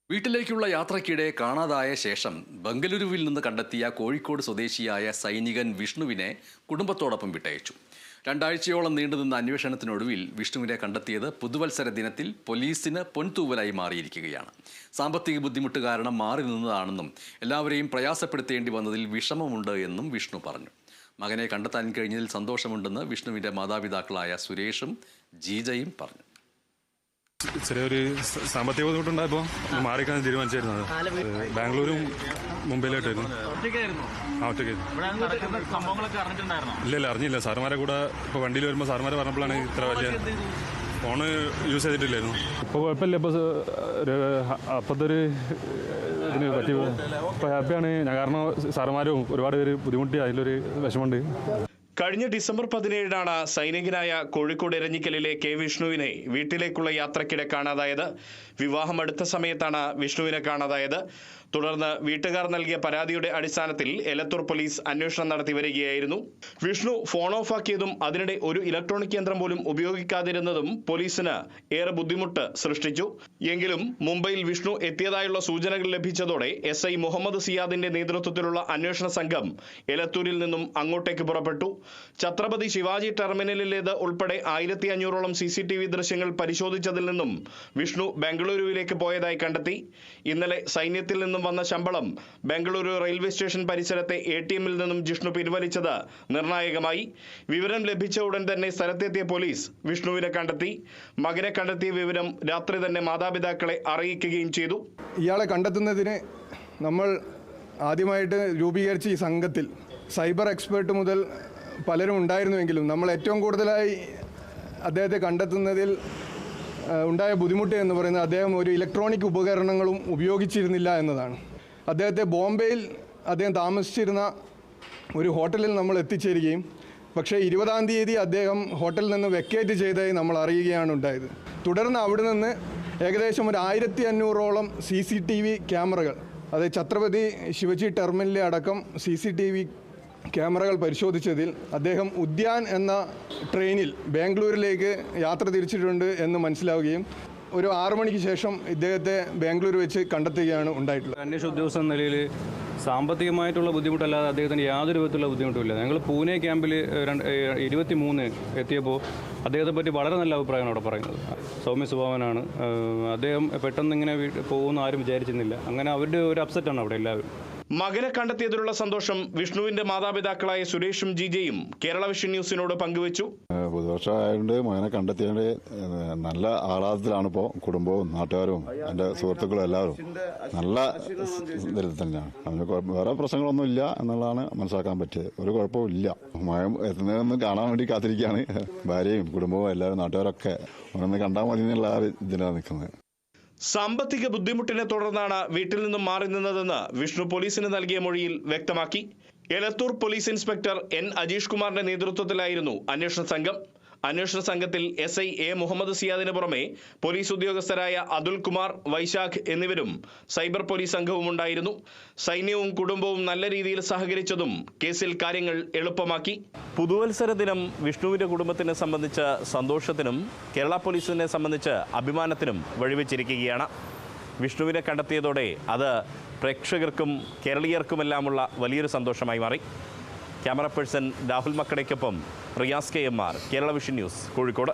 വീട്ടിലേക്കുള്ള യാത്രയ്ക്കിടെ കാണാതായ ശേഷം ബംഗളൂരുവിൽ നിന്ന് കണ്ടെത്തിയ കോഴിക്കോട് സ്വദേശിയായ സൈനികൻ വിഷ്ണുവിനെ കുടുംബത്തോടൊപ്പം വിട്ടയച്ചു. 2 ആഴ്ചയോളം നീണ്ടുനിന്ന അന്വേഷണത്തിനൊടുവിൽ വിഷ്ണുവിനെ കണ്ടെത്തിയത് പുതുവത്സര ദിനത്തിൽ പോലീസിന് പൊൻതൂവലായി മാറിയിരിക്കുകയാണ്. സാമ്പത്തിക ബുദ്ധിമുട്ട് കാരണം മാറി നിന്നതാണെന്നും എല്ലാവരെയും പ്രയാസപ്പെടുത്തേണ്ടി വന്നതിൽ വിഷമമുണ്ട് എന്നും വിഷ്ണു പറഞ്ഞു. മകനെ കണ്ടെത്താൻ കഴിഞ്ഞതിൽ സന്തോഷമുണ്ടെന്ന് വിഷ്ണുവിൻ്റെ മാതാപിതാക്കളായ സുരേഷും ജീജയും പറഞ്ഞു. ചെറിയൊരു സാമ്പത്തിക ബുദ്ധിമുട്ടുണ്ടായപ്പോൾ മാറിക്കാൻ തീരുമാനിച്ചായിരുന്നത്. ബാംഗ്ലൂരും മുംബൈയിലായിട്ടായിരുന്നു. ഇല്ല അറിഞ്ഞില്ല. സാറുമാരെ കൂടെ ഇപ്പോൾ വണ്ടിയിൽ വരുമ്പോൾ സാറുമാരെ പറഞ്ഞപ്പോഴാണ് ഇത്ര വലിയ ഫോണ് യൂസ് ചെയ്തിട്ടില്ലായിരുന്നു. ഇപ്പോൾ കുഴപ്പമില്ല. ഇപ്പോൾ അപ്പോഴത്തെ ഒരു ഇതിന് പറ്റി ഇപ്പോൾ ഹാപ്പിയാണ് ഞാൻ. കാരണം സാറുമാരും ഒരുപാട് പേര് ബുദ്ധിമുട്ടി, അതിലൊരു വിഷമമുണ്ട്. കഴിഞ്ഞ ഡിസംബർ 17 സൈനികനായ കോഴിക്കോട് എരഞ്ഞിക്കലിലെ കെ വിഷ്ണുവിനെ വീട്ടിലേക്കുള്ള യാത്രക്കിടെ കാണാതായത്. വിവാഹം അടുത്ത സമയത്താണ് വിഷ്ണുവിനെ കാണാതായത്. തുടർന്ന് വീട്ടുകാർ നൽകിയ പരാതിയുടെ അടിസ്ഥാനത്തിൽ എലത്തൂർ പോലീസ് അന്വേഷണം നടത്തി വരികയായിരുന്നു. വിഷ്ണു ഫോൺ ഓഫാക്കിയതും അതിനിടെ ഒരു ഇലക്ട്രോണിക് യന്ത്രം പോലും ഉപയോഗിക്കാതിരുന്നതും പോലീസിന് ഏറെ ബുദ്ധിമുട്ട് സൃഷ്ടിച്ചു. എങ്കിലും മുംബൈയിൽ വിഷ്ണു എത്തിയതായുള്ള സൂചനകൾ ലഭിച്ചതോടെ SI മുഹമ്മദ് സിയാദിന്റെ നേതൃത്വത്തിലുള്ള അന്വേഷണ സംഘം എലത്തൂരിൽ നിന്നും അങ്ങോട്ടേക്ക് പുറപ്പെട്ടു. ഛത്രപതി ശിവാജി ടെർമിനലിലേത് ഉൾപ്പെടെ 1500ഓളം CCTV ദൃശ്യങ്ങൾ പരിശോധിച്ചതിൽ നിന്നും വിഷ്ണു ബംഗളൂരുവിലേക്ക് പോയതായി കണ്ടെത്തി. ഇന്നലെ സൈന്യത്തിൽ നിന്നും വന്ന ശമ്പളം ബംഗളൂരു റെയിൽവേ സ്റ്റേഷൻ പരിസരത്തെ ATMൽ നിന്നും വിഷ്ണു പിൻവലിച്ചത് നിർണായകമായി. വിവരം ലഭിച്ച ഉടൻ തന്നെ സ്ഥലത്തെത്തിയ പോലീസ് വിഷ്ണുവിനെ കണ്ടെത്തി. മകനെ കണ്ടെത്തിയ വിവരം രാത്രി തന്നെ മാതാപിതാക്കളെ അറിയിക്കുകയും ചെയ്തു. ഇയാളെ കണ്ടെത്തുന്നതിന് നമ്മൾ ആദ്യമായിട്ട് രൂപീകരിച്ച ഈ സംഘത്തിൽ സൈബർ എക്സ്പേർട്ട് മുതൽ പലരും ഉണ്ടായിരുന്നുവെങ്കിലും നമ്മൾ ഏറ്റവും കൂടുതലായി അദ്ദേഹത്തെ കണ്ടെത്തുന്നതിൽ ഉണ്ടായ ബുദ്ധിമുട്ട് എന്ന് പറയുന്നത് അദ്ദേഹം ഒരു ഇലക്ട്രോണിക് ഉപകരണങ്ങളും ഉപയോഗിച്ചിരുന്നില്ല എന്നതാണ്. അദ്ദേഹത്തെ ബോംബെയിൽ അദ്ദേഹം താമസിച്ചിരുന്ന ഒരു ഹോട്ടലിൽ നമ്മൾ എത്തിച്ചേരുകയും പക്ഷേ 20-ാം തീയതി അദ്ദേഹം ഹോട്ടലിൽ നിന്ന് വെക്കേറ്റ് ചെയ്തതായി നമ്മൾ അറിയുകയാണ് ഉണ്ടായത്. തുടർന്ന് അവിടെ നിന്ന് ഏകദേശം ഒരു 1500ഓളം CCTV ക്യാമറകൾ, അത് ഛത്രപതി ശിവജി ടെർമിനലിലെ അടക്കം CCTV ക്യാമറകൾ പരിശോധിച്ചതിൽ അദ്ദേഹം ഉദ്യാൻ എന്ന ട്രെയിനിൽ ബാംഗ്ലൂരിലേക്ക് യാത്ര തിരിച്ചിട്ടുണ്ട് എന്ന് മനസ്സിലാവുകയും ഒരു 6 മണിക്ക് ശേഷം ഇദ്ദേഹത്തെ ബാംഗ്ലൂർ വെച്ച് കണ്ടെത്തുകയാണ് ഉണ്ടായിട്ടുള്ളത്. അന്വേഷണ ഉദ്യോഗസ്ഥ എന്ന നിലയിൽ സാമ്പത്തികമായിട്ടുള്ള ബുദ്ധിമുട്ടല്ലാതെ അദ്ദേഹത്തിന് യാതൊരു വിധത്തിലുള്ള ബുദ്ധിമുട്ടുമില്ല. ഞങ്ങൾ പൂനെ ക്യാമ്പിൽ 23 എത്തിയപ്പോൾ അദ്ദേഹത്തെ പറ്റി വളരെ നല്ല അഭിപ്രായമാണ് അവിടെ പറയുന്നത്. സൗമ്യ സ്വഭാവനാണ് അദ്ദേഹം. പെട്ടെന്ന് ഇങ്ങനെ പോകുമെന്ന് ആരും വിചാരിച്ചിരുന്നില്ല. അങ്ങനെ അവരുടെ ഒരു അപ്സെറ്റാണ് അവിടെ എല്ലാവരും. മകനെ കണ്ടെത്തിയതിലുള്ള സന്തോഷം വിഷ്ണുവിന്റെ മാതാപിതാക്കളായ സുരേഷും ജീജയും കേരള വിഷൻ ന്യൂസിനോട് പങ്കുവച്ചു. പുതുവർഷമായതുകൊണ്ട് മകനെ കണ്ടെത്തിയതിന്റെ നല്ല ആഹ്ലാദത്തിലാണ് ഇപ്പോൾ കുടുംബവും നാട്ടുകാരും എൻ്റെ സുഹൃത്തുക്കളും എല്ലാവരും നല്ല ഇതിൽ തന്നെയാണ്. അതിന് വേറെ പ്രശ്നങ്ങളൊന്നും ഇല്ല എന്നുള്ളതാണ് മനസ്സിലാക്കാൻ പറ്റിയത്. ഒരു കുഴപ്പവും ഇല്ല. മകൻ എത്തുന്നതെന്ന് കാണാൻ വേണ്ടി കാത്തിരിക്കുകയാണ്. ഭാര്യയും കുടുംബവും എല്ലാവരും നാട്ടുകാരൊക്കെ ഒന്ന് കണ്ടാൽ മതി എന്നുള്ള ഇതിലാണ് നിൽക്കുന്നത്. സാമ്പത്തിക ബുദ്ധിമുട്ടിനെ തുടർന്നാണ് വീട്ടിൽ നിന്നും മാറി നിന്നതെന്ന് വിഷ്ണു പോലീസിന് നൽകിയ മൊഴിയിൽ വ്യക്തമാക്കി. Elathur police inspector N Ajeesh കുമാറിന്റെ നേതൃത്വത്തിലായിരുന്നു അന്വേഷണ സംഘം. അന്വേഷണ സംഘത്തിൽ SI A മുഹമ്മദ് സിയാദിന് പുറമെ പോലീസ് ഉദ്യോഗസ്ഥരായ അതുൽ കുമാർ, വൈശാഖ് എന്നിവരും സൈബർ പോലീസ് സംഘവും ഉണ്ടായിരുന്നു. സൈന്യവും കുടുംബവും നല്ല രീതിയിൽ സഹകരിച്ചതും കേസിൽ കാര്യങ്ങൾ എളുപ്പമാക്കി. പുതുവത്സര ദിനം വിഷ്ണുവിന്റെ കുടുംബത്തിനെ സംബന്ധിച്ച സന്തോഷത്തിനും കേരള പോലീസിനെ സംബന്ധിച്ച് അഭിമാനത്തിനും വഴിവെച്ചിരിക്കുകയാണ്. വിഷ്ണുവിനെ കണ്ടെത്തിയതോടെ അത് പ്രേക്ഷകർക്കും കേരളീയർക്കുമെല്ലാമുള്ള വലിയൊരു സന്തോഷമായി മാറി. ക്യാമറ പേഴ്സൺ രാഹുൽ മക്കടയ്ക്കൊപ്പം Riyas KMR, Kerala vision news, Kozhikode.